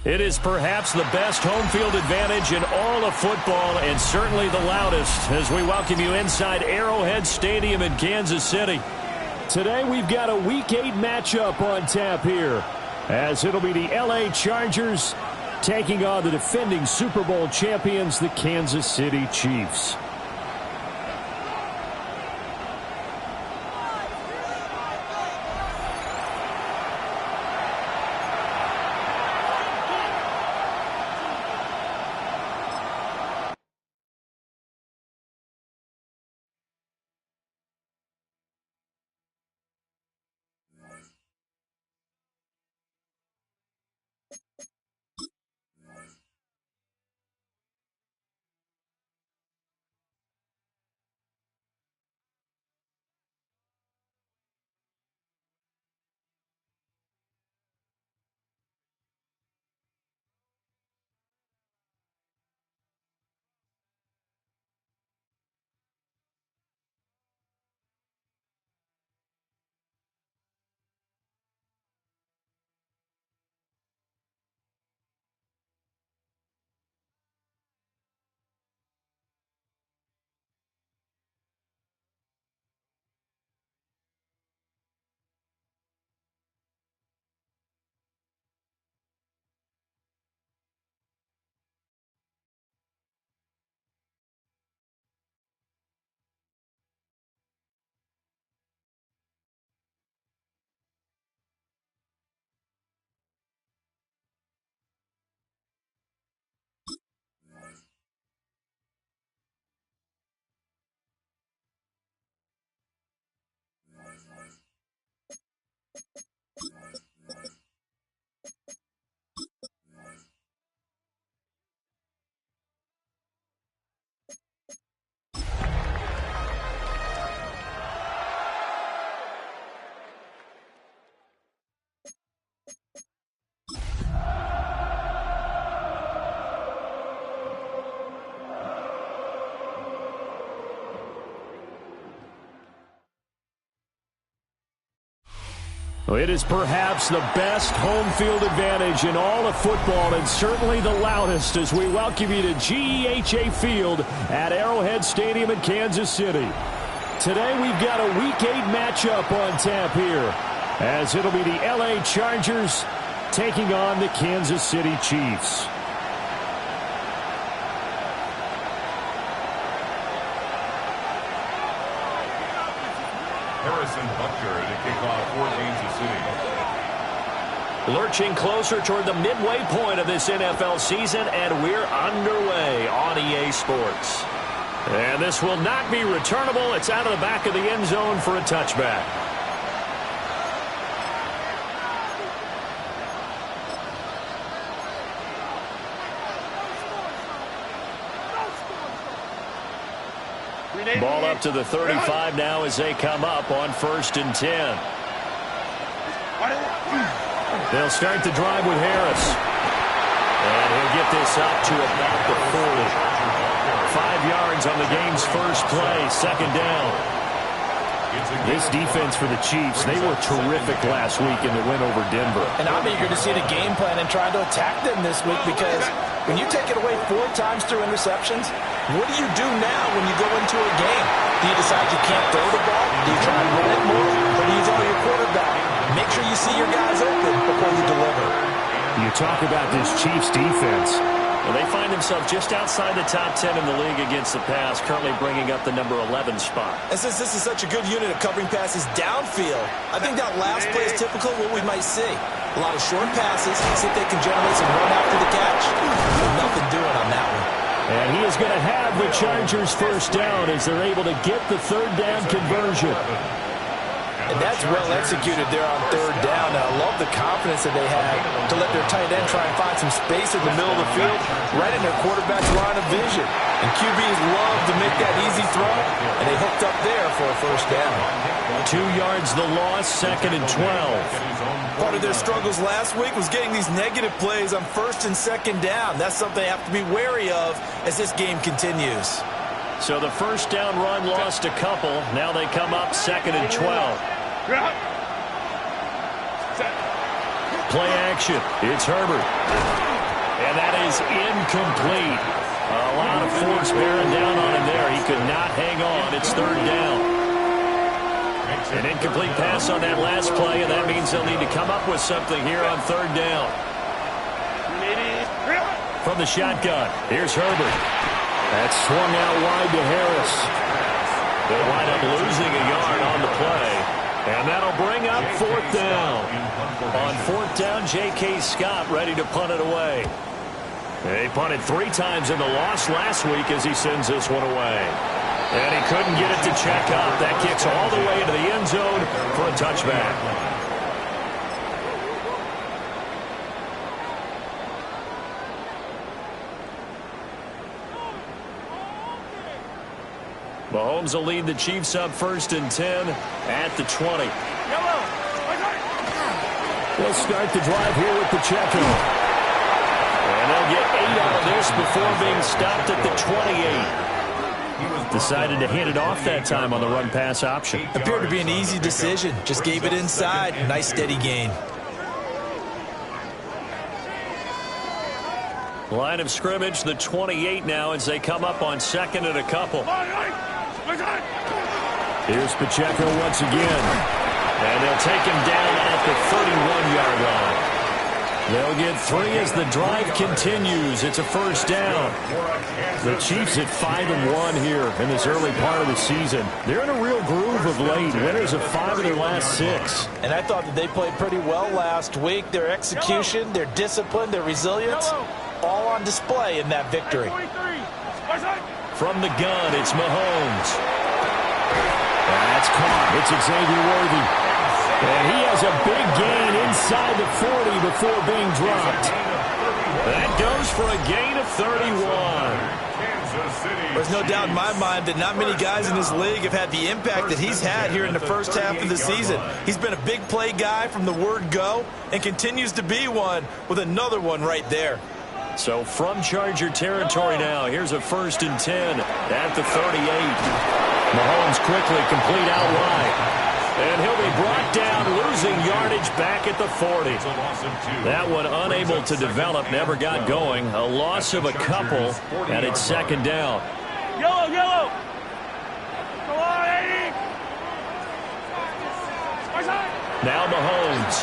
It is perhaps the best home field advantage in all of football, and certainly the loudest, as we welcome you inside Arrowhead Stadium in Kansas City. Today we've got a Week 8 matchup on tap here, as it'll be the LA Chargers taking on the defending Super Bowl champions, the Kansas City Chiefs. It is perhaps the best home field advantage in all of football, and certainly the loudest, as we welcome you to GEHA Field at Arrowhead Stadium in Kansas City. Today we've got a Week 8 matchup on tap here, as it'll be the LA Chargers taking on the Kansas City Chiefs. To kick off for Kansas City. Lurching closer toward the midway point of this NFL season, and we're underway on EA Sports. And this will not be returnable. It's out of the back of the end zone for a touchback. Ball up to the 35 now as they come up on 1st and 10. They'll start the drive with Harris. And he'll get this up to about the 40. 5 yards on the game's first play, 2nd down. This defense for the Chiefs, they were terrific last week in the win over Denver. And I'm eager to see the game plan and try to attack them this week, because when you take it away 4 times through interceptions, what do you do now when you go into a game? Do you decide you can't throw the ball? Do you try to run it more? Or do you tell your quarterback, make sure you see your guys open before you deliver? You talk about this Chiefs defense. Well, they find themselves just outside the top 10 in the league against the pass, currently bringing up the number 11 spot. And since this is such a good unit of covering passes downfield, I think that last play is typical of what we might see. A lot of short passes, see if they can generate some run after the catch. Nothing doing on that one. And he is going to have the Chargers first down as they're able to get the 3rd down conversion. And that That's well executed there on third down. And I love the confidence that they had to let their tight end try and find some space in the middle of the field, right in their quarterback's line of vision. And QBs love to make that easy throw, and they hooked up there for a first down. 2 yards the loss, 2nd and 12. Part of their struggles last week was getting these negative plays on 1st and 2nd down. That's something they have to be wary of as this game continues. So the first down run lost a couple. Now they come up 2nd and 12. Play action. It's Herbert. And that is incomplete. A lot of force bearing down on him there. He could not hang on. It's 3rd down. An incomplete pass on that last play, and that means they'll need to come up with something here on 3rd down. From the shotgun, here's Herbert. That's swung out wide to Harris. They'll wind up losing a yard on the play. And that'll bring up 4th down. On 4th down, J.K. Scott ready to punt it away. He punted 3 times in the loss last week as he sends this one away. And he couldn't get it to check up. That kicks all the way into the end zone for a touchback. Mahomes will lead the Chiefs up 1st and 10 at the 20. They'll start the drive here with Pacheco. And they'll get 8 out of this before being stopped at the 28. Decided to hand it off that time on the run-pass option. Appeared to be an easy decision. Just gave it inside. Nice steady gain. Line of scrimmage, the 28 now as they come up on 2nd and a couple. Here's Pacheco once again. And they'll take him down at the 31-yard line. They'll get 3 as the drive continues. It's a first down. The Chiefs at 5-1 here in this early part of the season. They're in a real groove of late. Winners of 5 of their last 6. And I thought that they played pretty well last week. Their execution, their discipline, their resilience, all on display in that victory. From the gun, it's Mahomes. That's caught. It's Xavier Worthy. And he has a big gain inside the 40 before being dropped. That goes for a gain of 31. There's no doubt in my mind that not many guys in this league have had the impact that he's had here in the first half of the season. He's been a big play guy from the word go and continues to be one with another one right there. So from Charger territory now, here's a 1st and 10 at the 38. Mahomes quickly complete out wide. And he'll be brought down, losing yardage back at the 40. That one unable to develop, never got going. A loss of a couple, and it's 2nd down. Yellow! Come on, 80! Now Mahomes.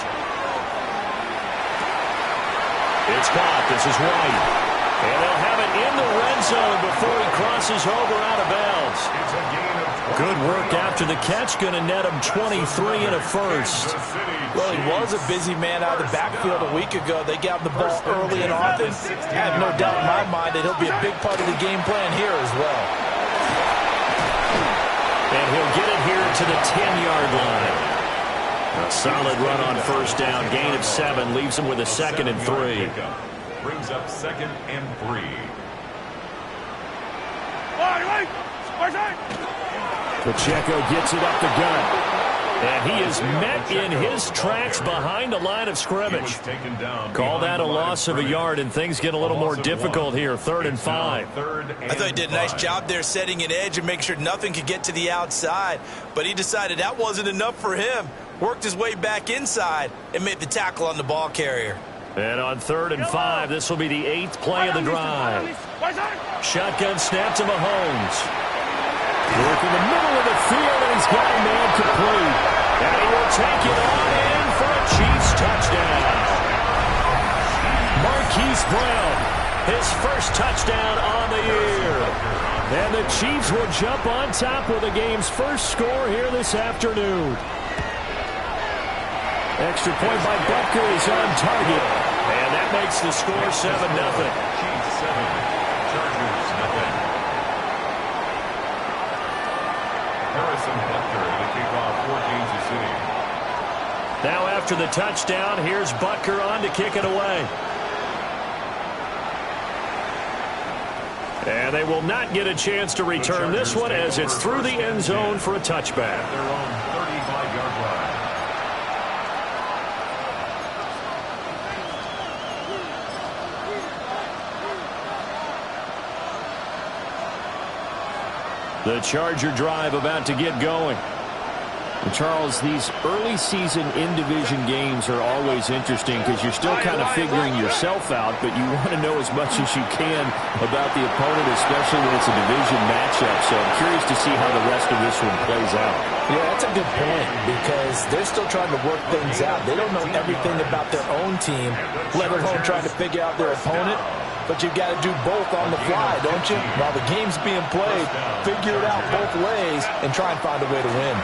It's caught. This is White. And they'll have it in the red zone before he crosses over out of bounds. Good work after the catch. Going to net him 23 and a first. Well, he was a busy man out of the backfield a week ago. They got him the ball early and often. I have no doubt in my mind that he'll be a big part of the game plan here as well. And he'll get it here to the 10-yard line. A solid run on first down. Gain of 7 leaves him with a 2nd and 3. Brings up 2nd and 3. Pacheco gets it up the gut. And he is met in his tracks behind the line of scrimmage. Call that a loss of a yard, and things get a little more difficult here. 3rd and 5. I thought he did a nice job there setting an edge and make sure nothing could get to the outside. But he decided that wasn't enough for him. Worked his way back inside and made the tackle on the ball carrier. And on 3rd and 5, this will be the 8th play of the drive. Shotgun snap to Mahomes. Work in the middle of the field, and he's got a man complete. And he will take it on in for a Chiefs touchdown. Marquise Brown, his first touchdown on the year. And the Chiefs will jump on top with the game's first score here this afternoon. Extra point by Butker is on target. And that makes the score 7-0. Chiefs 7, Chargers nothing. Harrison Butker to kick off for Kansas City. after the touchdown. Here's Butker on to kick it away. And they will not get a chance to return this one as it's through the end zone for a touchback. Their own 35-yard line. The Charger drive about to get going. And Charles, these early season in-division games are always interesting because you're still kind of figuring yourself out, but you want to know as much as you can about the opponent, especially when it's a division matchup. So I'm curious to see how the rest of this one plays out. Yeah, that's a good point because they're still trying to work things out. They don't know everything about their own team, let alone trying to figure out their opponent. But you've got to do both on the fly, don't you? While the game's being played, figure it out both ways and try and find a way to win.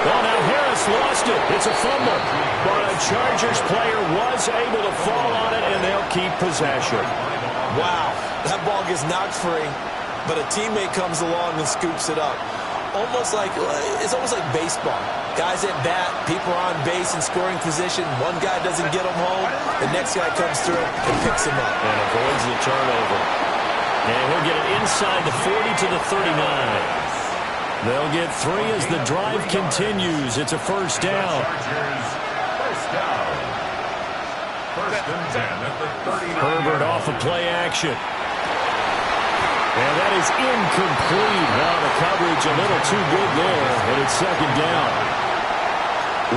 Well, now Harris lost it. It's a fumble. But a Chargers player was able to fall on it, and they'll keep possession. Wow, that ball gets knocked free, but a teammate comes along and scoops it up. It's almost like baseball. Guys at bat, people are on base in scoring position. One guy doesn't get them home. The next guy comes through and picks him up. And avoids the turnover. And he'll get it inside the 40 to the 39. They'll get 3 as the drive continues. It's a first down. First down. First and 10 at the 39. Herbert off of play action. And that is incomplete. Now the coverage a little too good there, and it's second down.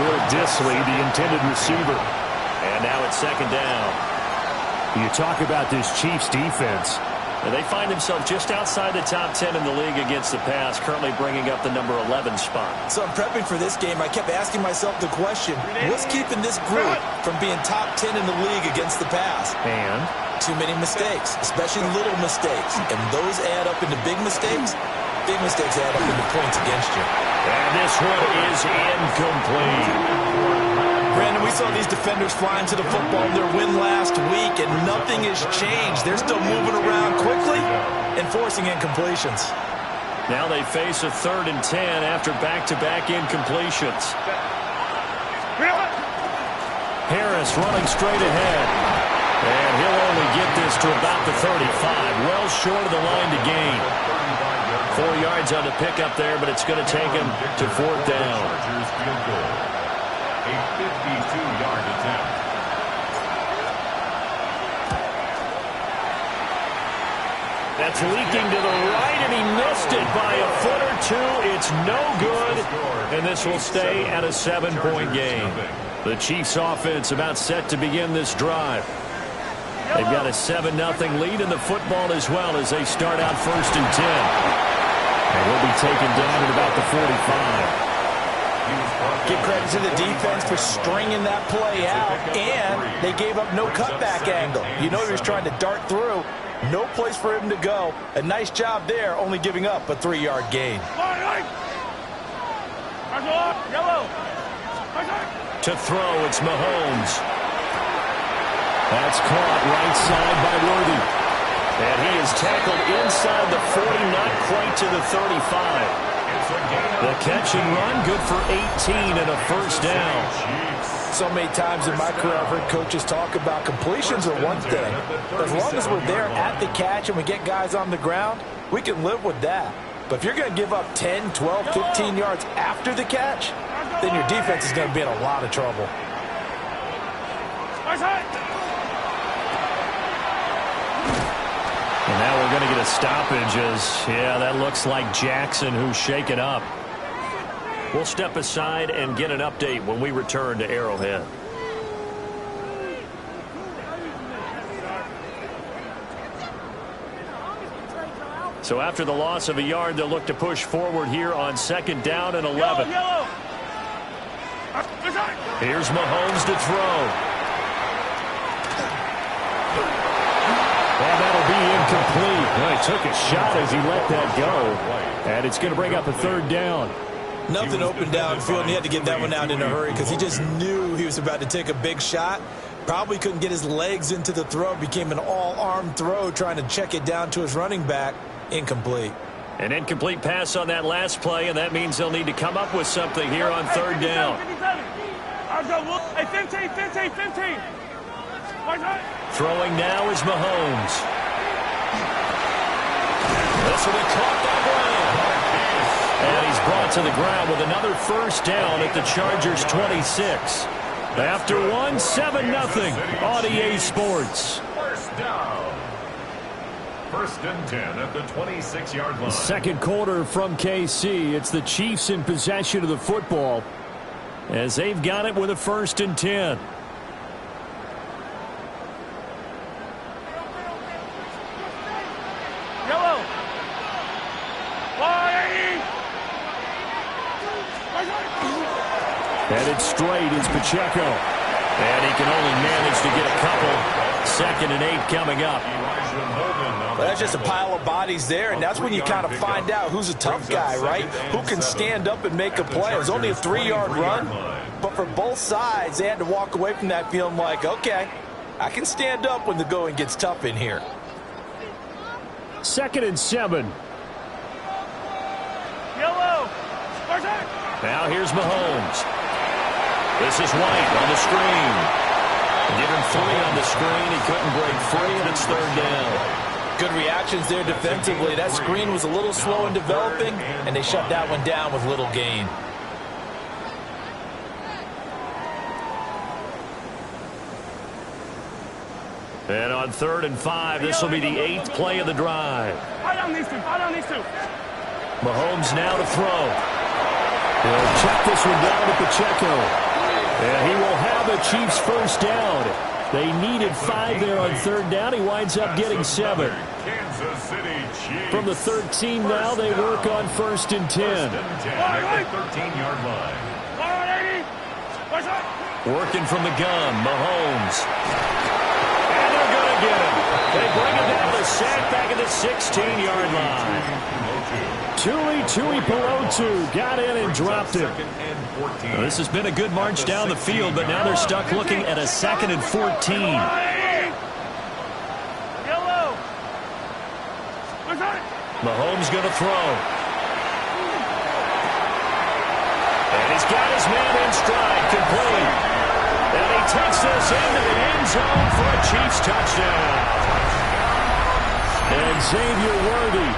Will Disley, the intended receiver. And now it's second down. You talk about this Chiefs defense. And they find themselves just outside the top 10 in the league against the pass, currently bringing up the number 11 spot. So I'm prepping for this game. I kept asking myself the question, what's keeping this group from being top 10 in the league against the pass? And too many mistakes, especially little mistakes. And those add up into big mistakes. Big mistakes add up into points against you. And this one is incomplete. Brandon, we saw these defenders flying to the football in their win last week, and nothing has changed. They're still moving around quickly and forcing incompletions. Now they face a 3rd and 10 after back-to-back incompletions. Harris running straight ahead. And he'll only get this to about the 35, well short of the line to gain. 4 yards on the pickup there, but it's going to take him to 4th down. A 52-yard attempt. That's leaking to the right, and he missed it by a foot or two. It's no good, and this will stay at a 7-point game. The Chiefs offense about set to begin this drive. They've got a 7-0 lead in the football as well as they start out 1st and 10. And he'll be taken down at about the 45. Give credit to the defense for stringing that play out, and they gave up no cutback angle. You know he was trying to dart through. No place for him to go. A nice job there, only giving up a 3-yard gain. To throw, it's Mahomes. That's caught right side by Worthy. And he is tackled inside the 40, not quite to the 35. The catch and run, good for 18 and a first down. So many times in my career I've heard coaches talk about completions are one thing. As long as we're there at the catch and we get guys on the ground, we can live with that. But if you're going to give up 10, 12, 15 yards after the catch, then your defense is going to be in a lot of trouble. And now we're going to get a stoppage as, yeah, that looks like Jackson who's shaken up. We'll step aside and get an update when we return to Arrowhead. So after the loss of a yard, they'll look to push forward here on 2nd down and 11. Here's Mahomes to throw. Well, that'll be incomplete. Well, he took a shot as he let that go. And it's going to bring up a 3rd down. Nothing open downfield, and he had to get that one out in a hurry because he just knew he was about to take a big shot. Probably couldn't get his legs into the throw. Became an all-arm throw trying to check it down to his running back. Incomplete. An incomplete pass on that last play, and that means they'll need to come up with something here on third down. Hey, 15. Throwing now is Mahomes. This will be caught by Bryant. And he's brought to the ground with another first down at the Chargers' 26. After one, 7-0 on EA Sports. First down. First and 10 at the 26-yard line. Second quarter from KC. It's the Chiefs in possession of the football as they've got it with a first and 10. Yellow. Headed straight is Pacheco. And he can only manage to get a couple. 2nd and 8 coming up. Well, that's just a pile of bodies there, and that's when you kind of find out who's a tough guy, right? Who can stand up and make a play. It was only a 3-yard run, but for both sides, they had to walk away from that feeling like, okay, I can stand up when the going gets tough in here. 2nd and 7. Yellow. Now here's Mahomes. This is White on the screen. Give him 3 on the screen. He couldn't break free, and it's third down. Good reactions there defensively. That screen was a little slow in developing, and they shut that one down with little gain. And on 3rd and 5, this will be the 8th play of the drive. Mahomes now to throw. He'll check this one down to Pacheco. And he will have the Chiefs first down. They needed 5 there on 3rd down. He winds up getting 7. From the 13 now, they work on 1st and 10. 13-yard line. Working from the gun, Mahomes. And they're going to get him. They bring him down the sack back at the 16-yard line. Tuipulotu got in and dropped him. Well, this has been a good march down the field, but now they're stuck looking at a 2nd and 14. Mahomes going to throw. And he's got his man in stride, complete. And he takes this into the end zone for a Chiefs touchdown. And Xavier Worthy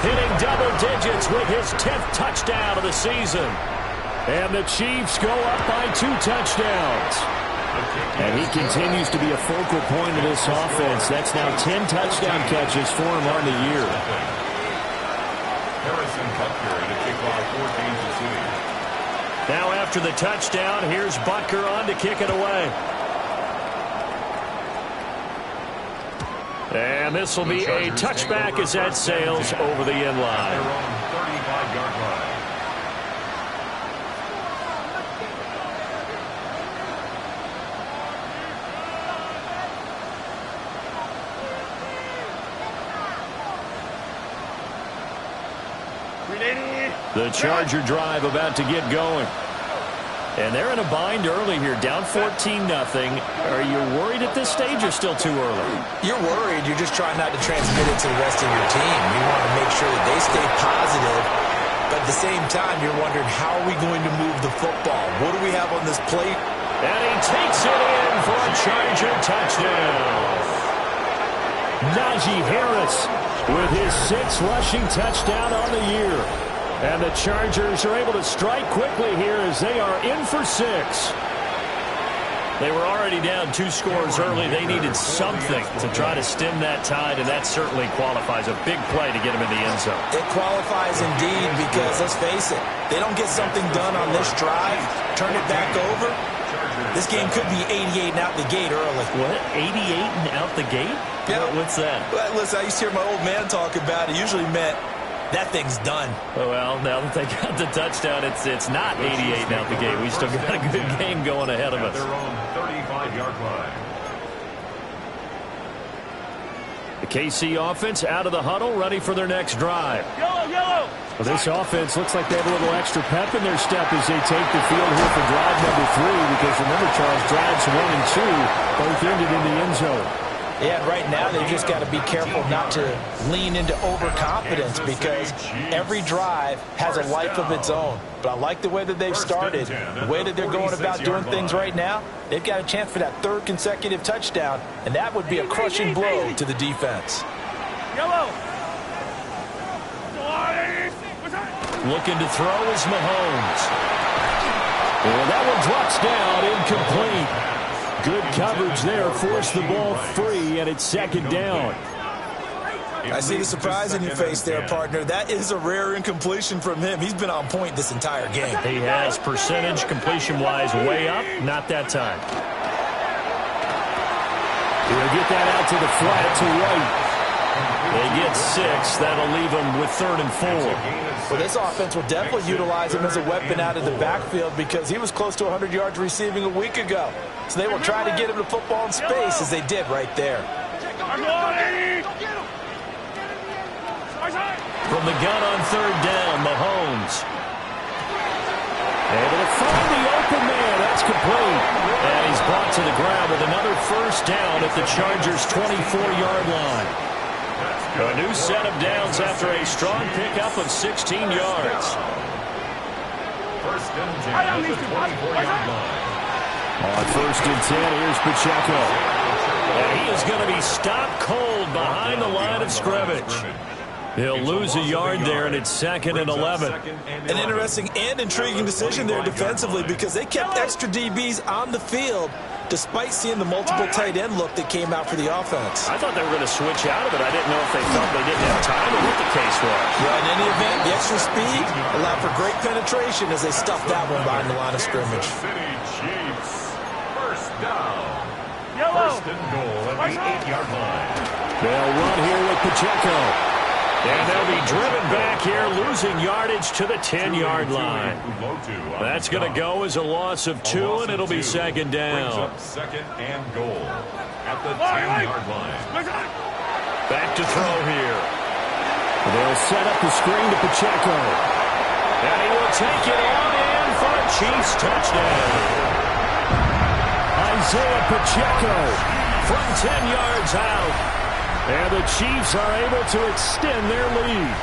hitting double digits with his 10th touchdown of the season. And the Chiefs go up by 2 touchdowns. And he continues to be a focal point of this offense. That's now 10 touchdown catches for him on the year. Harrison Butker to kick off 14 to 2. Now after the touchdown, here's Butker on to kick it away. And this will be a touchback as that sails over the end line. 35-yard line. The Charger drive about to get going. And they're in a bind early here, down 14-0. Are you worried at this stage or still too early? You're worried. You're just trying not to transmit it to the rest of your team. You want to make sure that they stay positive. But at the same time, you're wondering, how are we going to move the football? What do we have on this plate? And he takes it in for a Charger touchdown. Najee Harris with his 6th rushing touchdown on the year. And the Chargers are able to strike quickly here as they are in for 6. They were already down 2 scores early. They needed something to try to stem that tide, and that certainly qualifies. A big play to get them in the end zone. It qualifies indeed because, let's face it, they don't get something done on this drive, turn it back over, this game could be 88 and out the gate early. What? 88 and out the gate? Yeah. What's that? Well, listen, I used to hear my old man talk about it. It usually meant that thing's done. Well, now that they got the touchdown, it's not 88 out the gate. We still got a good game going ahead of us. Their own 35-yard line. The KC offense out of the huddle, ready for their next drive. Yellow. Well, this offense looks like they have a little extra pep in their step as they take the field here for drive number 3, because remember, Charles, drives 1 and 2 both ended in the end zone. Yeah, and right now they've just got to be careful not to lean into overconfidence because every drive has a life of its own. But I like the way that they've started, the way that they're going about doing things right now. They've got a chance for that third consecutive touchdown, and that would be a crushing blow to the defense. Yellow. Looking to throw is Mahomes. Well, that one drops down, incomplete. Good coverage there, forced the ball free, and it's second down. I see the surprise in your face there, partner. That is a rare incompletion from him. He's been on point this entire game. He has percentage completion-wise way up, not that time. He'll get that out to the flat to White. They get 6. That'll leave them with 3rd and 4. Well, this offense will definitely utilize him as a weapon out of the backfield because he was close to 100 yards receiving a week ago. So they will try to get him the football in space as they did right there. From the gun on 3rd down, Mahomes. Able to find the open man. That's complete. And he's brought to the ground with another first down at the Chargers' 24-yard line. A new set of downs after a strong pickup of 16 yards. First and 10 at the 24-yard line. On 1st and 10, here's Pacheco. And he is going to be stopped cold behind the line of scrimmage. He'll lose a yard there, and it's 2nd and 11. An interesting and intriguing decision there defensively because they kept extra DBs on the field despite seeing the multiple tight end look that came out for the offense. I thought they were going to switch out of it. I didn't know if they felt they didn't have time or what the case was. Yeah, in any event, the extra speed allowed for great penetration as they stuffed that one behind the line of scrimmage. City Chiefs. First down. Yellow. First and goal at the 8-yard line. They'll run here with Pacheco. And they'll be driven back here, losing yardage to the 10-yard line. That's going to go as a loss of 2, and it'll be second down. Second and goal at the 10-yard line. Back to throw here. They'll set up the screen to Pacheco. And he will take it on in for a Chiefs touchdown. Isaiah Pacheco from 10 yards out. And the Chiefs are able to extend their lead.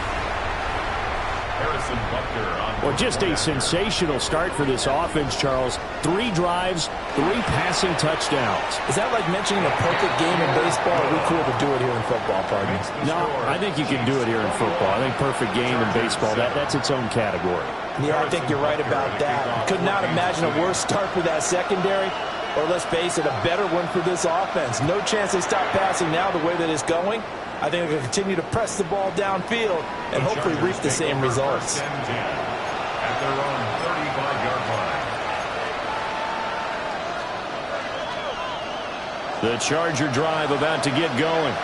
Harrison Butker on Well, just a sensational start for this offense, Charles. 3 drives, 3 passing touchdowns. Is that like mentioning a perfect game in baseball? Or are we cool to do it here in football, partners? No, I think you can do it here in football. I think perfect game in baseball, that's its own category. Yeah, I think you're right about that. Could not imagine a worse start for that secondary. Or let's face it, a better one for this offense. No chance they stop passing now the way that it's going. I think they're going to continue to press the ball downfield and hopefully reach the same results. At their own 35-yard line. The Charger drive about to get going.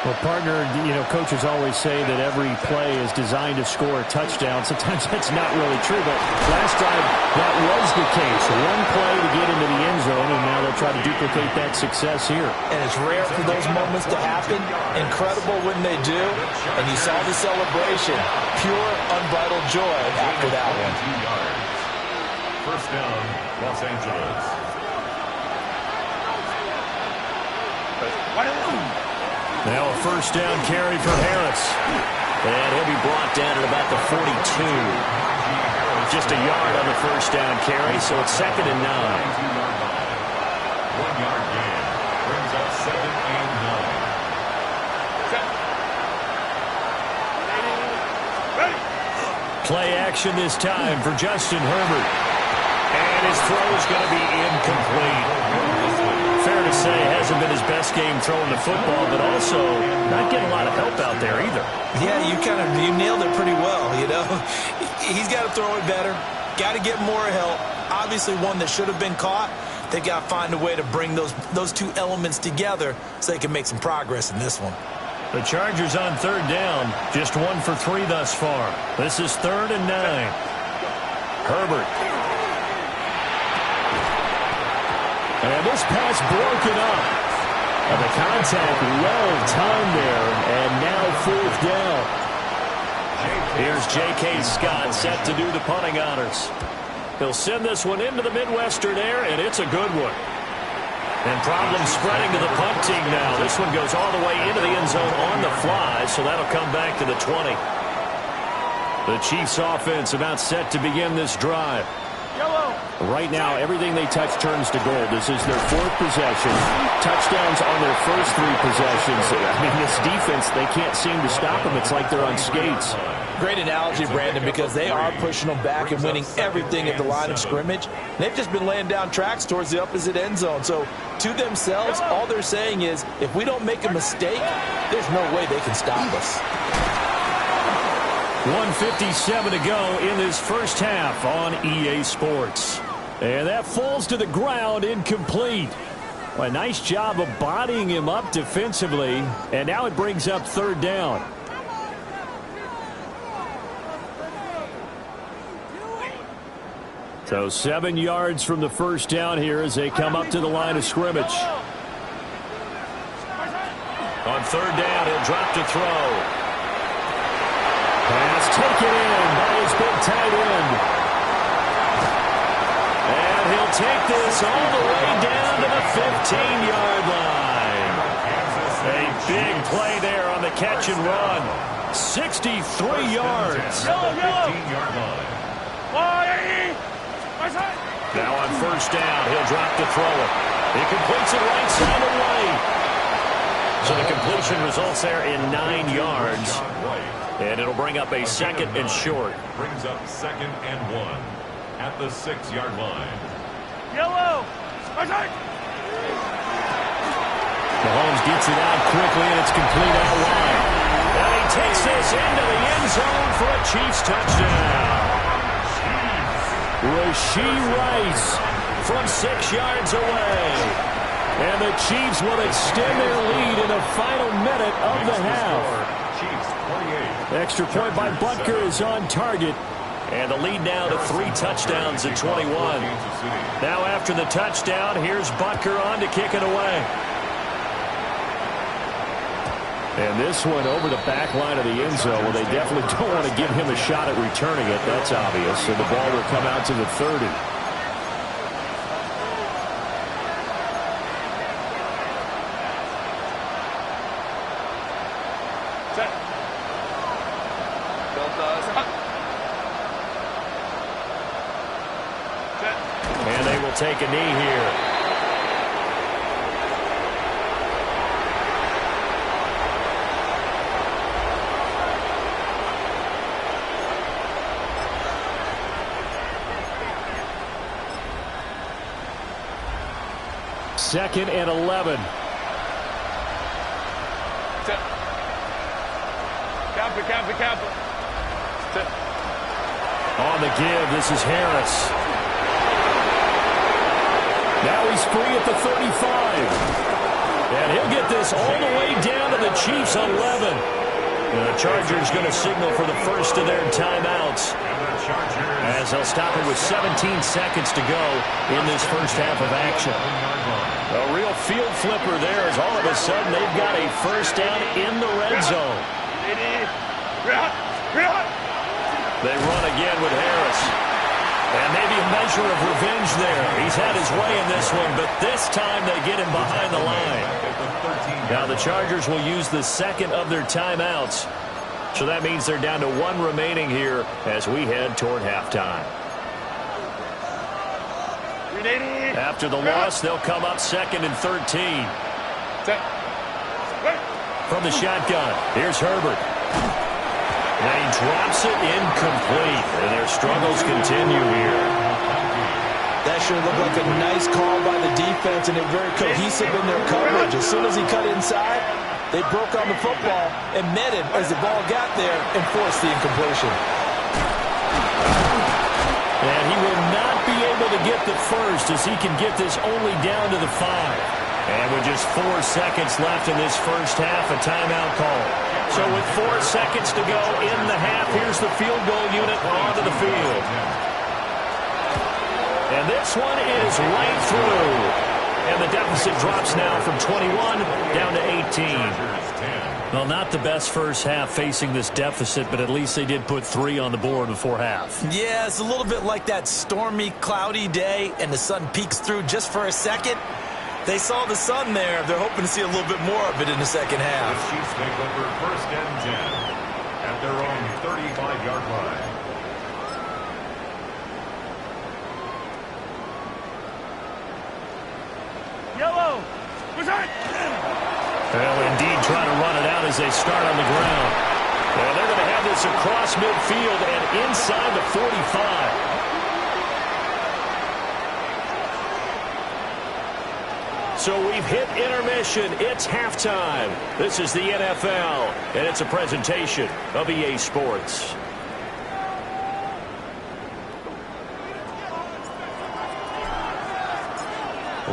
Well, partner, you know, coaches always say that every play is designed to score a touchdown. Sometimes that's not really true, but last time that was the case. One play to get into the end zone, and now they'll try to duplicate that success here. And it's rare for those moments to happen. Incredible when they do. And you saw the celebration. Pure, unbridled joy after that one. 2 yards. First down, Los Angeles. Now a first down carry for Harris. And he'll be brought down at about the 42. Just a yard on the first down carry, so it's 2nd and 9. 1-yard gain brings up 2nd and 9. Play action this time for Justin Herbert. And his throw is going to be incomplete. Fair to say, hasn't been his best game throwing the football, but also not getting a lot of help out there either. Yeah, you nailed it pretty well, you know. He's got to throw it better, got to get more help. Obviously one that should have been caught. They got to find a way to bring those 2 elements together so they can make some progress in this one. The Chargers on 3rd down, just 1 for 3 thus far. This is 3rd and 9. Herbert. And this pass broken up. And the contact well-timed there, and now 4th down. Here's J.K. Scott set to do the punting honors. He'll send this one into the Midwestern air, and it's a good one. And problems spreading to the punt team now. This one goes all the way into the end zone on the fly, so that'll come back to the 20. The Chiefs offense about set to begin this drive. Right now, everything they touch turns to gold. This is their 4th possession. Touchdowns on their first 3 possessions. I mean, this defense, they can't seem to stop them. It's like they're on skates. Great analogy, Brandon, because they are pushing them back and winning everything at the line of scrimmage. They've just been laying down tracks towards the opposite end zone. So, to themselves, all they're saying is, if we don't make a mistake, there's no way they can stop us. 1:57 to go in this first half on EA Sports. And that falls to the ground incomplete. Well, a nice job of bodying him up defensively. And now it brings up 3rd down. So 7 yards from the first down here as they come up to the line of scrimmage. On 3rd down, he'll drop to throw. Pass taken in by his big tight end. And he'll take this all the way down to the 15-yard line. A big play there on the catch and run. 63 yards. 15-yard line. Now on 1st down, he'll drop to throw it. He completes it right side away. So the completion results there in 9 yards. And it'll bring up a 2nd and short. Brings up 2nd and 1 at the 6-yard line. Mahomes gets it out quickly, and it's complete out wide. And he takes this into the end zone for a Chiefs touchdown. Rashee Rice from 6 yards away. And the Chiefs will extend their lead in the final minute of the half. Chiefs 28. Extra point by Butker is on target. And the lead now to 3 touchdowns at 21. Now after the touchdown, here's Butker on to kick it away. And this one over the back line of the end zone. Well, they definitely don't want to give him a shot at returning it. That's obvious. So the ball will come out to the 30. And they will take a knee here. Second and 11. On the give, this is Harris. Now he's free at the 35. And he'll get this all the way down to the Chiefs on 11. And the Chargers going to signal for the first of their timeouts, as they'll stop it with 17 seconds to go in this first half of action. A real field flipper there, as all of a sudden they've got a first down in the red zone. They run again with Harris. And maybe a measure of revenge there. He's had his way in this one, but this time they get him behind the line. Now the Chargers will use the second of their timeouts. So that means they're down to 1 remaining here as we head toward halftime. After the loss, they'll come up 2nd and 13. From the shotgun, here's Herbert. And he drops it incomplete, and their struggles continue here. That sure looked like a nice call by the defense, and they're very cohesive in their coverage. As soon as he cut inside, they broke on the football and met him as the ball got there and forced the incompletion. And he will not be able to get the first, as he can get this only down to the 5. And with just 4 seconds left in this first half, a timeout call. So with 4 seconds to go in the half, here's the field goal unit onto the field. And this one is right through. And the deficit drops now from 21 down to 18. Well, not the best first half facing this deficit, but at least they did put 3 on the board before half. Yeah, it's a little bit like that stormy, cloudy day, and the sun peeks through just for a second. They saw the sun there. They're hoping to see a little bit more of it in the second half. The Chiefs take over 1st and 10 at their own 35-yard line. Yellow. Well, indeed, trying to run it out as they start on the ground. Well, they're going to have this across midfield and inside the 45. So we've hit intermission. It's halftime. This is the NFL, and it's a presentation of EA Sports.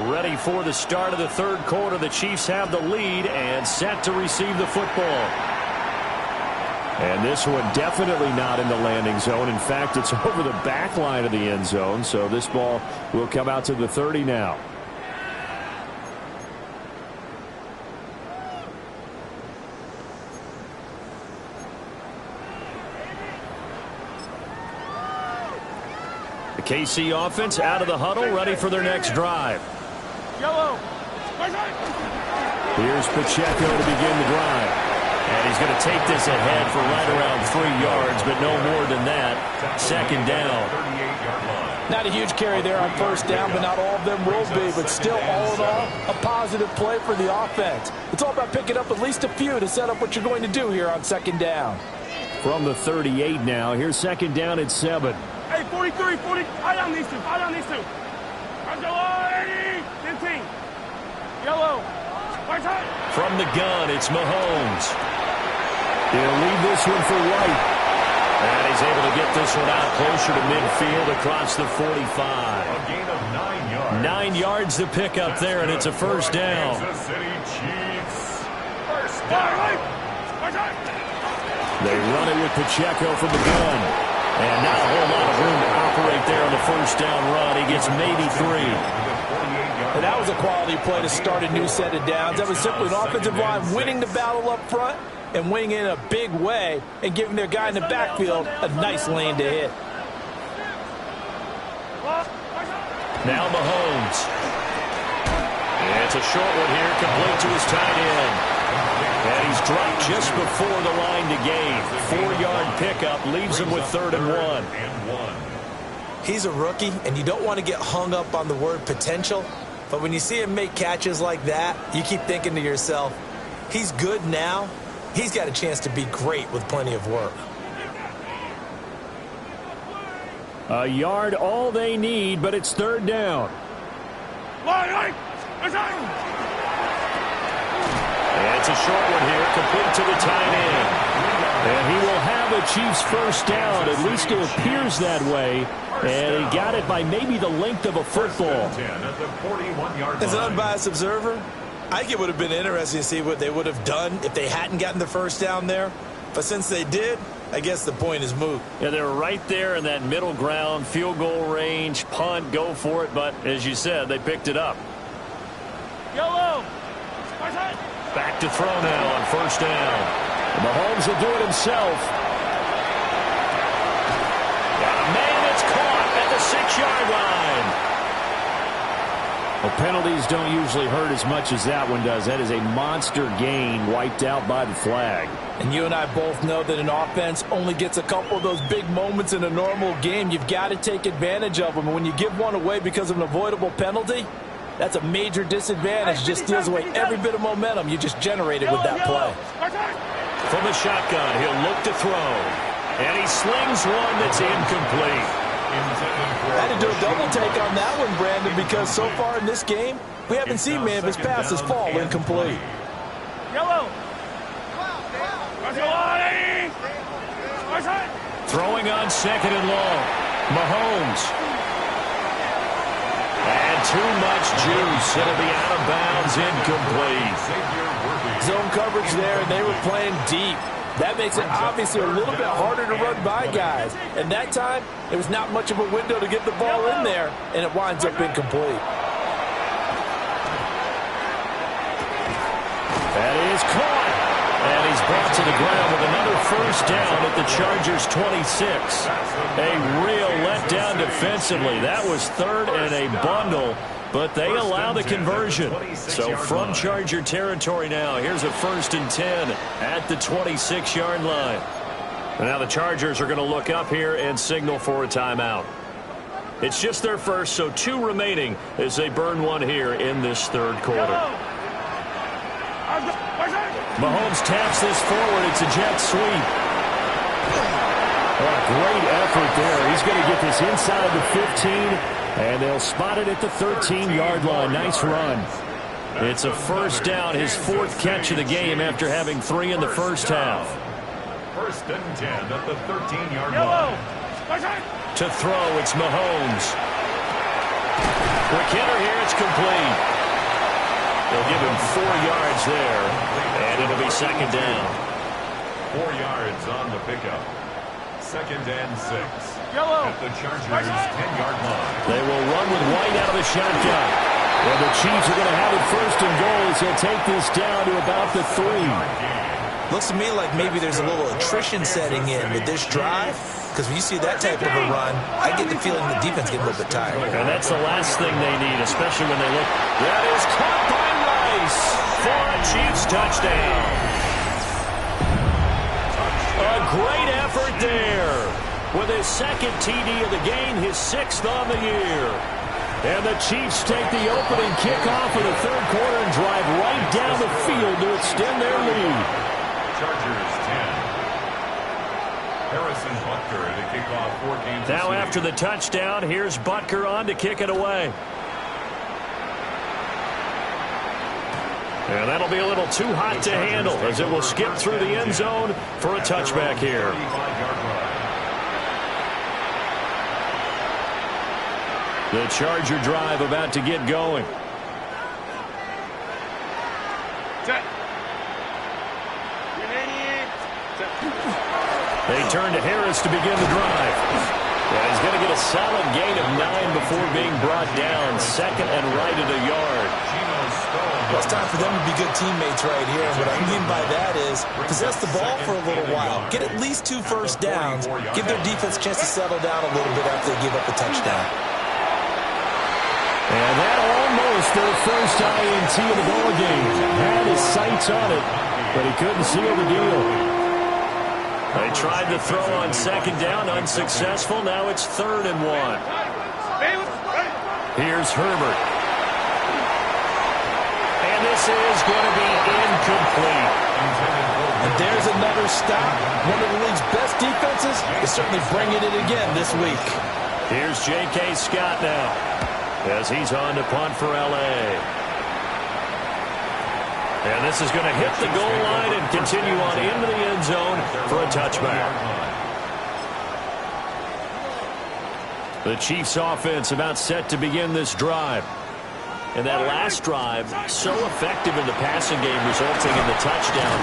Ready for the start of the third quarter. The Chiefs have the lead and set to receive the football. And this one definitely not in the landing zone. In fact, it's over the back line of the end zone. So this ball will come out to the 30 now. The KC offense out of the huddle, ready for their next drive. Yellow. Here's Pacheco to begin the drive. And he's going to take this ahead for right around 3 yards, but no more than that. Second down. Not a huge carry there on first down, but not all of them will be. But still, all in all, a positive play for the offense. It's all about picking up at least a few to set up what you're going to do here on second down. From the 38 now, here's second down at 7. Hey, 43, 40. Eye on these two. Eye on these two. Yellow, 15. Yellow. From the gun, it's Mahomes. He'll leave this one for White. And he's able to get this one out closer to midfield across the 45. A gain of 9 yards. 9 yards to pick up there, and it's a first down. Kansas City Chiefs. First down. They run it with Pacheco from the gun. And not a whole lot of room to operate there on the first down run. He gets maybe 3. And that was a quality play to start a new set of downs. That was simply an offensive line winning the battle up front and winning in a big way and giving their guy in the backfield a nice lane to hit. Now Mahomes. It's a short one here, complete to his tight end. And he's dropped just before the line to gain. 4-yard pickup leaves him with 3rd and 1. He's a rookie, and you don't want to get hung up on the word potential. But when you see him make catches like that, you keep thinking to yourself, he's good now. He's got a chance to be great with plenty of work. A yard all they need, but it's 3rd down. And it's a short one here, complete to the tight end. And he will have a Chiefs first down. At least it appears that way. And he got it by maybe the length of a football. As an unbiased observer, I think it would have been interesting to see what they would have done if they hadn't gotten the first down there. But since they did, I guess the point is moot. Yeah, they were right there in that middle ground, field goal range, punt, go for it. But as you said, they picked it up. Yellow. Back to throw now on first down. Mahomes will do it himself. Got a man that's caught at the 6-yard line. Well, penalties don't usually hurt as much as that one does. That is a monster gain wiped out by the flag. And you and I both know that an offense only gets a couple of those big moments in a normal game. You've got to take advantage of them. And when you give one away because of an avoidable penalty, that's a major disadvantage. Just steals away every bit of momentum you just generated with that play. From the shotgun, he'll look to throw. And he slings one that's incomplete. I had to do a double take on that one, Brandon, because so far in this game, we haven't seen many of his passes fall incomplete. Yellow. Throwing on 2nd and long. Mahomes. And too much juice. It'll be out of bounds, incomplete. Zone coverage there, and they were playing deep. That makes it obviously a little bit harder to run by guys. And that time, it was not much of a window to get the ball in there, and it winds up incomplete. That is caught. And he's brought to the ground with another first down at the Chargers' 26. A real letdown defensively. That was 3rd and a bundle but they allow the 10 conversion. at the So 26-yard from line. Charger territory now, here's a 1st and 10 at the 26-yard line. And now the Chargers are going to look up here and signal for a timeout. It's just their first, so 2 remaining as they burn one here in this 3rd quarter. Mahomes taps this forward. It's a jet sweep. Oh, great effort there. He's going to get this inside the 15, and they'll spot it at the 13-yard line. Nice run. It's a 1st down, his 4th catch of the game after having 3 in the first half. 1st and 10 at the 13-yard line. To throw, it's Mahomes. Quick hitter here, it's complete. They'll give him 4 yards there, and it'll be 2nd down. 4 yards on the pickup. 2nd and 6. At the Chargers' 10-yard line. They will run with White out of the shotgun. And the Chiefs are going to have it 1st and goal as they'll take this down to about the 3. Looks to me like maybe there's a little attrition setting in with this drive, because when you see that type of a run, I get the feeling the defense getting a little bit tired. And that's the last thing they need, especially when they look. That is caught by Rice for a Chiefs touchdown. A great effort there with his 2nd TD of the game, his 6th on the year. And the Chiefs take the opening kickoff of the 3rd quarter and drive right down the field to extend their lead. Chargers 10. Harrison Butker to kick off for Kansas Now City. after the touchdown, here's Butker on to kick it away. And that'll be a little too hot to handle as it will skip through the end zone for a touchback here. 35-yard line. The Charger drive about to get going. They turn to Harris to begin the drive. And he's going to get a solid gain of 9 before being brought down. 2nd and right at a yard. Well, it's time for them to be good teammates right here. And what I mean by that is possess the ball for a little while. Get at least 2 first downs. Give their defense a chance to settle down a little bit after they give up a touchdown. And that almost their first INT of the ball game. Had his sights on it, but he couldn't seal the deal. They tried to throw on 2nd down, unsuccessful. Now it's 3rd and 1. Here's Herbert. And this is going to be incomplete. And there's another stop. One of the league's best defenses is certainly bringing it again this week. Here's J.K. Scott now as he's on to punt for L.A. And this is going to hit the goal line and continue on into the end zone for a touchback. The Chiefs offense about set to begin this drive. And that last drive, so effective in the passing game, resulting in the touchdown.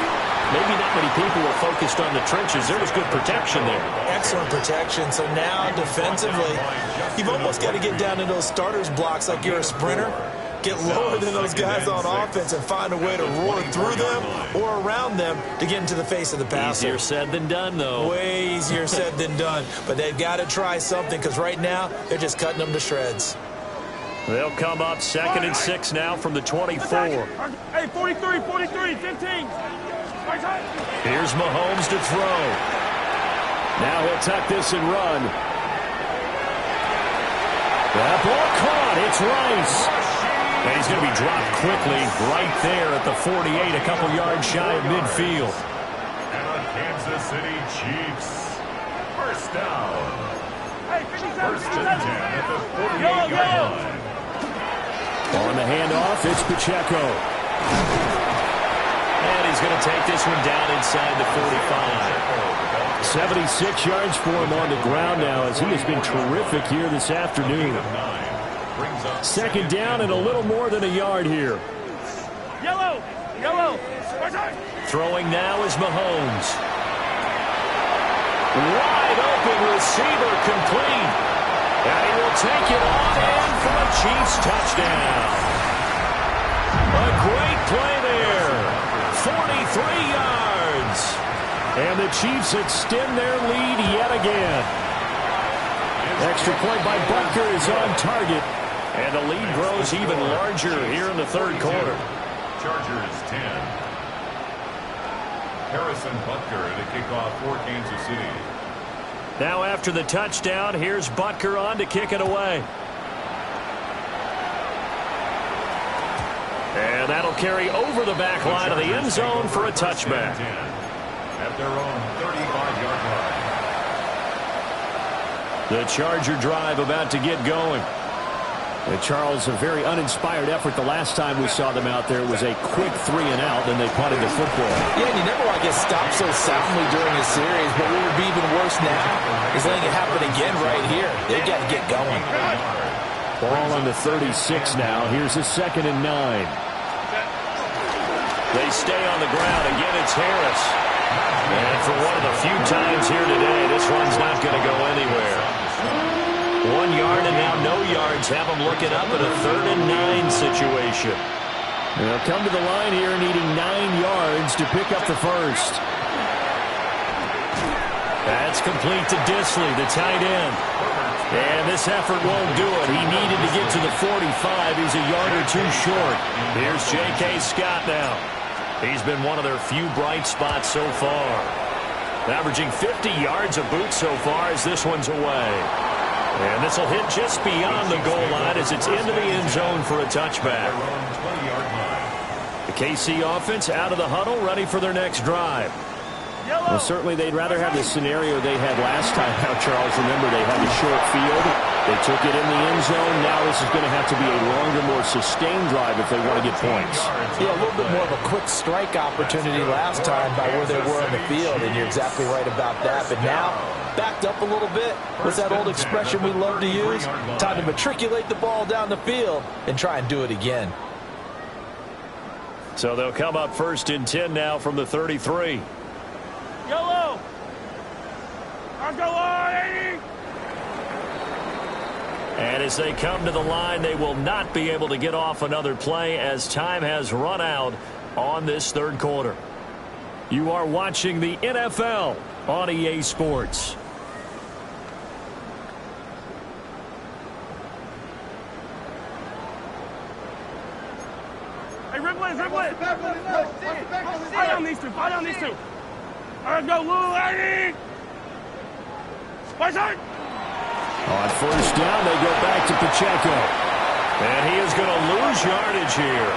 Maybe not many people were focused on the trenches. There was good protection there. Excellent protection. So now defensively, you've almost got to get down to those starters blocks like you're a sprinter. Get lower than those guys on offense and find a way to roar through them or around them to get into the face of the passer. Easier said than done, though. Way easier said than done. But they've got to try something because right now they're just cutting them to shreds. They'll come up 2nd and 6 now from the 24. Hey, 43, 15. Here's Mahomes to throw. Now he'll tuck this and run. That ball caught. It's Rice. And he's going to be dropped quickly right there at the 48, a couple yards shy of midfield. And the Kansas City Chiefs. 1st down. 1st and 10 at the 48-yard line. On the handoff, it's Pacheco. And he's going to take this one down inside the 45. 76 yards for him on the ground now as he has been terrific here this afternoon. 2nd down and a little more than a yard here. Yellow. Throwing now is Mahomes. Wide open receiver complete. And he will take it on in for a Chiefs touchdown. A great play there. 43 yards. And the Chiefs extend their lead yet again. Extra point by Butker is on target. And the lead grows even larger here in the third quarter. Chargers 10. Harrison Butker to kick off for Kansas City. Now after the touchdown, here's Butker on to kick it away. And that'll carry over the back line of the end zone for a touchback. At their own 35-yard line. The Charger drive about to get going. Charles, a very uninspired effort the last time we saw them out there. It was a quick 3 and out, then they punted the football. Yeah, and you never want to get stopped so soundly during a series, but what would be even worse now is letting it happen again right here. They've got to get going. Ball on the 36 now. Here's a 2nd and 9. They stay on the ground. Again, it's Harris. And for one of the few times here today, this one's not going to go anywhere. 1 yard and now no yards. Have them looking up at a 3rd and 9 situation. They'll come to the line here needing 9 yards to pick up the first. That's complete to Disley, the tight end. And this effort won't do it. He needed to get to the 45. He's a yard or two short. Here's J.K. Scott now. He's been one of their few bright spots so far. Averaging 50 yards a boot so far as this one's away. And this will hit just beyond the goal line as it's into the end zone for a touchback. The KC offense out of the huddle, ready for their next drive. Well, certainly they'd rather have the scenario they had last time out, Charles. Remember, they had a short field. They took it in the end zone. Now this is going to have to be a longer, more sustained drive if they want to get points. Yeah, a little bit more of a quick strike opportunity last time by where they were on the field, and you're exactly right about that. But now, backed up a little bit. What's that old expression we love to use? Time to matriculate the ball down the field and try and do it again. So they'll come up 1st and 10 now from the 33. Yellow. I'll go on, 80. And as they come to the line, they will not be able to get off another play as time has run out on this third quarter. You are watching the NFL on EA Sports. Hey, ribble it. Fight on these two. All right, go, Lou, 80. Watch out. On 1st down, they go back to Pacheco. And he is going to lose yardage here.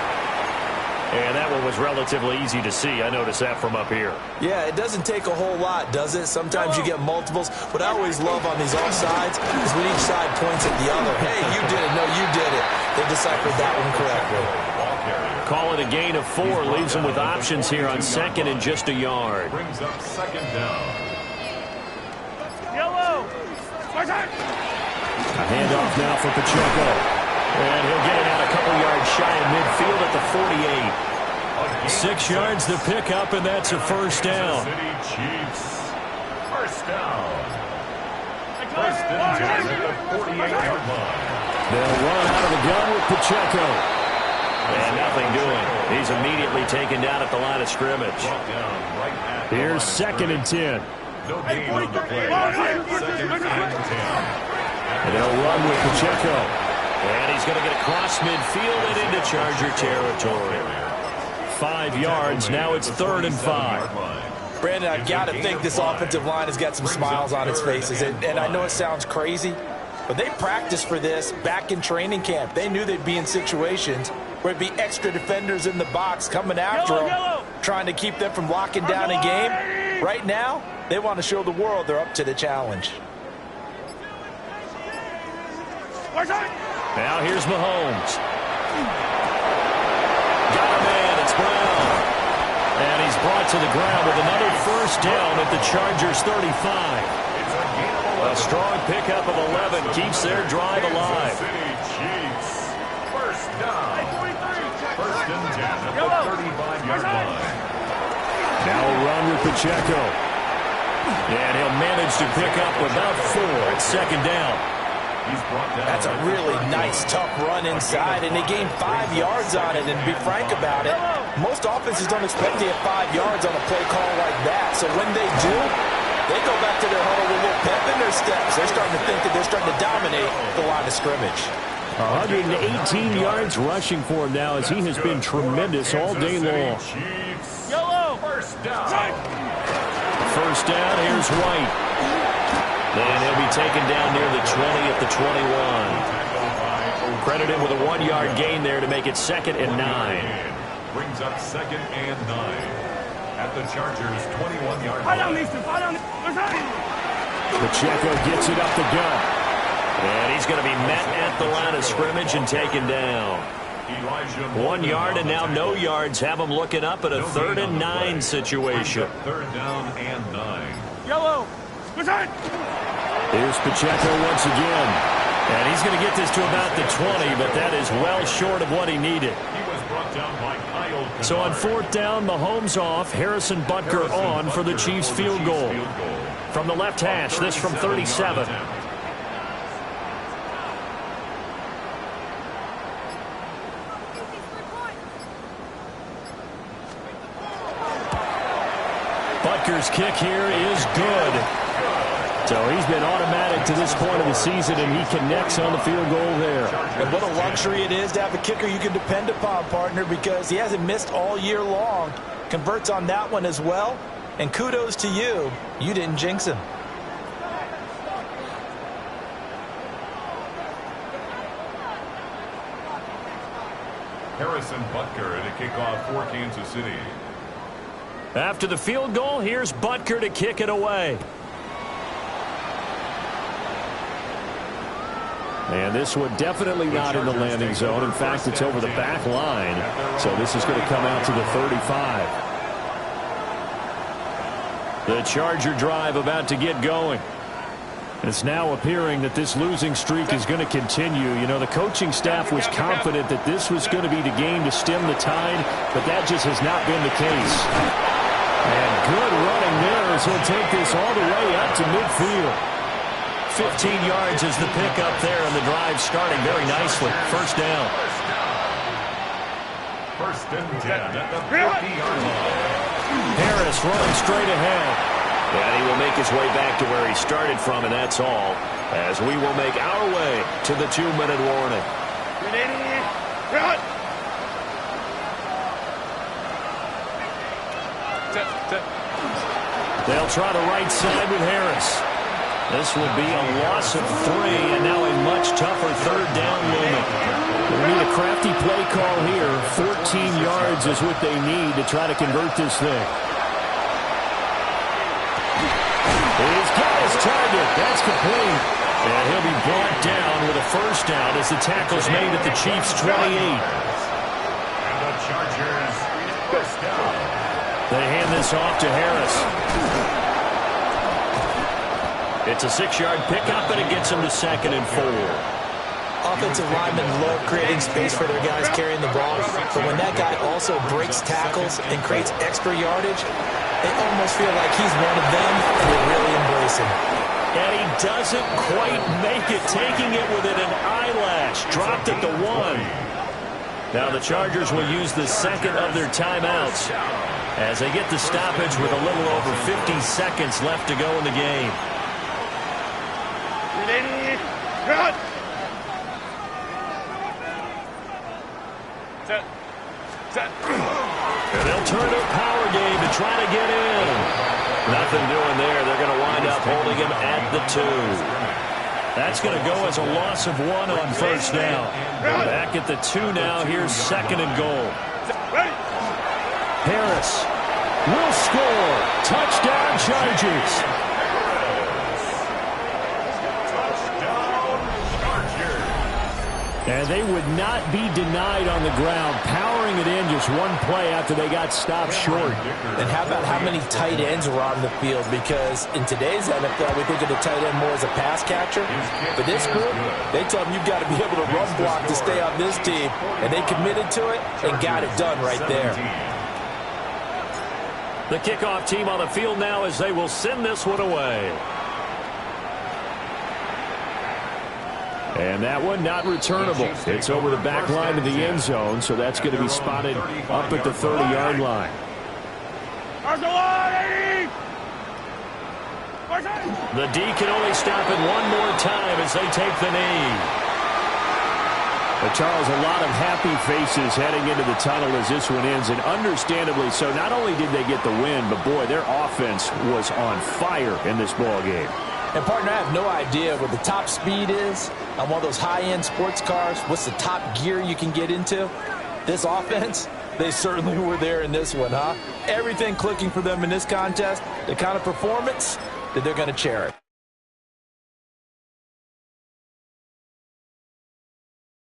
And that one was relatively easy to see. I noticed that from up here. Yeah, it doesn't take a whole lot, does it? Sometimes you get multiples. What I always love on these offsides is when each side points at the other. Hey, you did it. No, you did it. They deciphered that one correctly. Call it a gain of 4. Leaves them with options here on 2nd and just a yard. Brings up 2nd down. Yellow. Watch out. A handoff now for Pacheco. And he'll get it out a couple yards shy of midfield at the 48. 6 yards to pick up, and that's a 1st down. City Chiefs. 1st down. 1st and 10 at the 48-yard line. They'll run out of the gun with Pacheco. And nothing doing. He's immediately taken down at the line of scrimmage. Here's 2nd and 10. No gain on the play. 2nd and 10. And they'll run with Pacheco. And he's going to get across midfield and into Charger territory. 5 yards. Now it's 3rd and 5. Brandon, I've got to think this offensive line has got some smiles on its faces. And I know it sounds crazy, but they practiced for this back in training camp. They knew they'd be in situations where it'd be extra defenders in the box coming after them, trying to keep them from locking down a game. Right now, they want to show the world they're up to the challenge. Now here's Mahomes. Got a man, it's Brown. And he's brought to the ground with another 1st down at the Chargers 35. A strong pickup of 11 keeps their drive alive. Chiefs. 1st down. 1st and 10 at the 35-yard line. Now a run with Pacheco. And he'll manage to pick up about 4 at 2nd down. That's a really nice, tough run inside, and they gained 5 yards on it. And to be frank about it, most offenses don't expect to get 5 yards on a play call like that. So when they do, they go back to their huddle with a little pep in their steps. They're starting to think that they're starting to dominate the line of scrimmage. 118 yards rushing for him now as he has been tremendous all day long. Yellow. First down. First down, here's White. And he'll be taken down near the 20 at the 21. Credited with a 1-yard gain there to make it 2nd and 9. Brings up 2nd and 9. At the Chargers' 21-yard line. Fight on these two. Fight on. Pacheco gets it up the gut. And he's going to be met at the line of scrimmage and taken down. 1 yard and now no yards. Have him looking up at a 3rd and 9 situation. 3rd down and 9. Yellow. Here's Pacheco once again. And he's going to get this to about the 20, but that is well short of what he needed. He was brought down by Kyle. So on 4th down, Mahomes off. Harrison Butker on for the Chiefs field goal. From the left hash, this from 37. Butker's kick here is good. So he's been automatic to this point of the season, and he connects on the field goal there. And what a luxury it is to have a kicker you can depend upon, partner, because he hasn't missed all year long. Converts on that one as well. And kudos to you. You didn't jinx him. Harrison Butker at a kickoff for Kansas City. After the field goal, here's Butker to kick it away. And this one definitely not in the landing zone. In fact, it's over the back line. So this is going to come out to the 35. The Charger drive about to get going. It's now appearing that this losing streak is going to continue. You know, the coaching staff was confident that this was going to be the game to stem the tide, but that just has not been the case. And good running there as he'll take this all the way up to midfield. 15 yards is the pickup there, and the drive starting very nicely. First down. 1st and 10 at the 50-yard line. Harris running straight ahead. And he will make his way back to where he started from, and that's all, as we will make our way to the 2-minute warning. They'll try the right side with Harris. This will be a loss of 3, and now a much tougher 3rd down limit. They need a crafty play call here. 14 yards is what they need to try to convert this thing. He's got his target. That's complete. And he'll be brought down with a first down as the tackle's made at the Chiefs' 28. And the Chargers first down. They hand this off to Harris. It's a 6-yard pickup, and it gets him to 2nd and 4. Offensive linemen love creating space for their guys carrying the ball, but when that guy also breaks tackles and creates extra yardage, they almost feel like he's one of them, and they really embrace him. And he doesn't quite make it, taking it within an eyelash. Dropped at the 1. Now the Chargers will use the 2nd of their timeouts as they get the stoppage with a little over 50 seconds left to go in the game. And they'll turn to a power game to try to get in. Nothing doing there. They're going to wind up holding him at the 2. That's going to go as a loss of 1 on first down. Back at the 2 now. Here's 2nd and goal. Harris will score. Touchdown, Chargers. And they would not be denied on the ground, powering it in just one play after they got stopped short. And how about how many tight ends were on the field? Because in today's NFL, we think of the tight end more as a pass catcher. For this group, they told them you've got to be able to run block to stay on this team. And they committed to it and got it done right there. The kickoff team on the field now as they will send this one away. And that one not returnable. It's over the back line of the end zone, so that's going to be spotted up at the 30-yard line. The D can only stop it one more time as they take the knee. But Charles, a lot of happy faces heading into the tunnel as this one ends, and understandably so. Not only did they get the win, but boy, their offense was on fire in this ball game. And, partner, I have no idea what the top speed is on one of those high-end sports cars. What's the top gear you can get into? This offense, they certainly were there in this one, huh? Everything clicking for them in this contest, the kind of performance that they're going to cherish.